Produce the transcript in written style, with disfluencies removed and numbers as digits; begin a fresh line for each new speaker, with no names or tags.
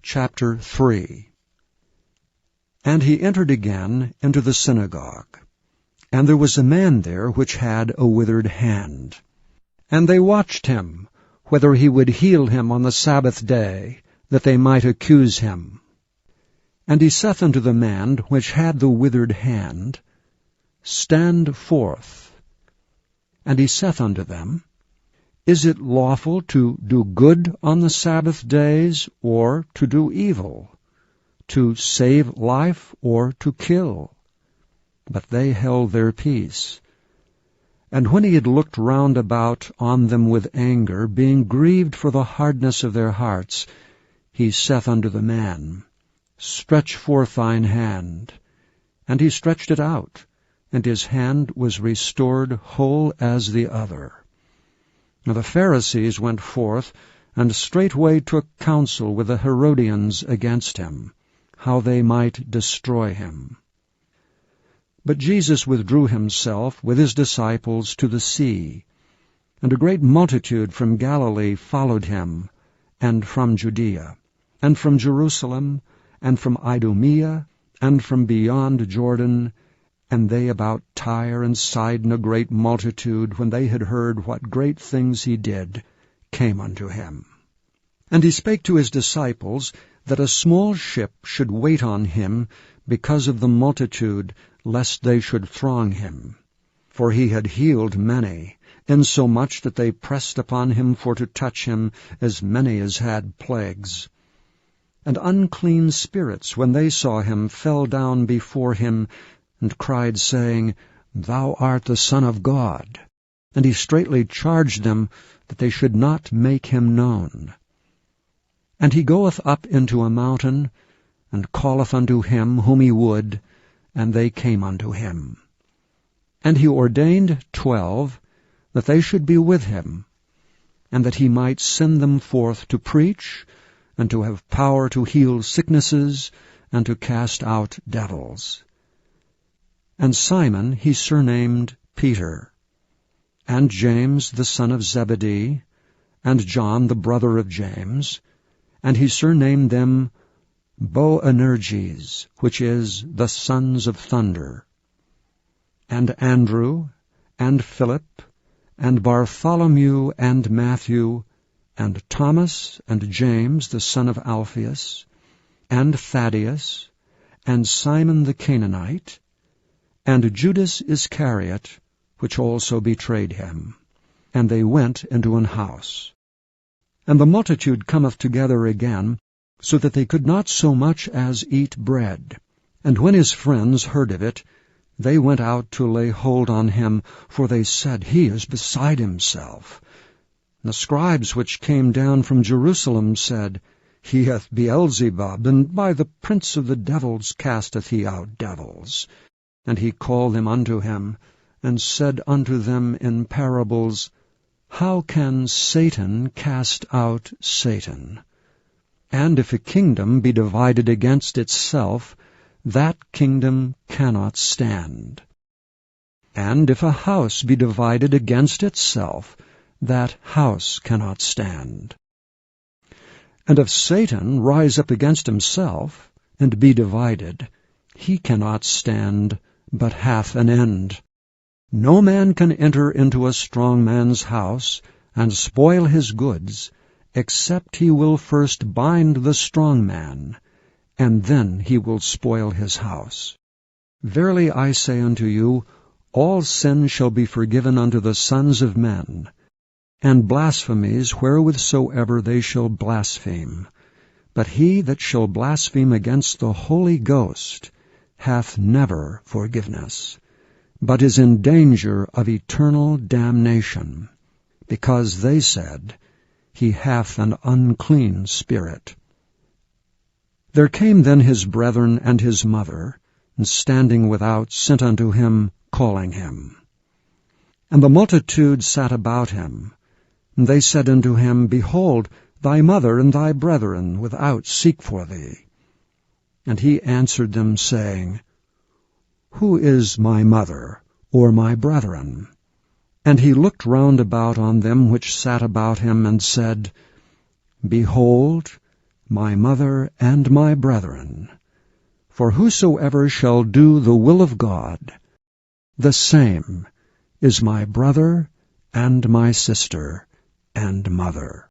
Chapter 3. And he entered again into the synagogue. And there was a man there which had a withered hand. And they watched him, whether he would heal him on the Sabbath day, that they might accuse him. And he saith unto the man which had the withered hand, Stand forth. And he saith unto them, Is it lawful to do good on the Sabbath days, or to do evil? To save life, or to kill? But they held their peace. And when he had looked round about on them with anger, being grieved for the hardness of their hearts, he saith unto the man, Stretch forth thine hand. And he stretched it out, and his hand was restored whole as the other. Now the Pharisees went forth, and straightway took counsel with the Herodians against him, how they might destroy him. But Jesus withdrew himself with his disciples to the sea, and a great multitude from Galilee followed him, and from Judea, and from Jerusalem, and from Idumea, and from beyond Jordan, and they about Tyre and Sidon, a great multitude, when they had heard what great things he did, came unto him. And he spake to his disciples that a small ship should wait on him because of the multitude, lest they should throng him. For he had healed many, insomuch that they pressed upon him for to touch him, as many as had plagues. And unclean spirits, when they saw him, fell down before him, and cried, saying, Thou art the Son of God. And he straitly charged them that they should not make him known. And he goeth up into a mountain, and calleth unto him whom he would, and they came unto him. And he ordained 12, that they should be with him, and that he might send them forth to preach, and to have power to heal sicknesses, and to cast out devils. And Simon he surnamed Peter, and James the son of Zebedee, and John the brother of James, and he surnamed them Boanerges, which is the sons of thunder, and Andrew, and Philip, and Bartholomew, and Matthew, and Thomas, and James the son of Alphaeus, and Thaddeus, and Simon the Canaanite, and Judas Iscariot, which also betrayed him. And they went into an house. And the multitude cometh together again, so that they could not so much as eat bread. And when his friends heard of it, they went out to lay hold on him, for they said, He is beside himself. And the scribes which came down from Jerusalem said, He hath Beelzebub, and by the prince of the devils casteth he out devils. And he called them unto him, and said unto them in parables, How can Satan cast out Satan? And if a kingdom be divided against itself, that kingdom cannot stand. And if a house be divided against itself, that house cannot stand. And if Satan rise up against himself, and be divided, he cannot stand, but hath an end. No man can enter into a strong man's house, and spoil his goods, except he will first bind the strong man, and then he will spoil his house. Verily I say unto you, all sin shall be forgiven unto the sons of men, and blasphemies wherewithsoever they shall blaspheme. But he that shall blaspheme against the Holy Ghost hath never forgiveness, but is in danger of eternal damnation, because they said, He hath an unclean spirit. There came then his brethren and his mother, and standing without sent unto him, calling him. And the multitude sat about him, and they said unto him, Behold, thy mother and thy brethren without seek for thee. And he answered them, saying, Who is my mother, or my brethren? And he looked round about on them which sat about him, and said, Behold, my mother, and my brethren. For whosoever shall do the will of God, the same is my brother and my sister and mother.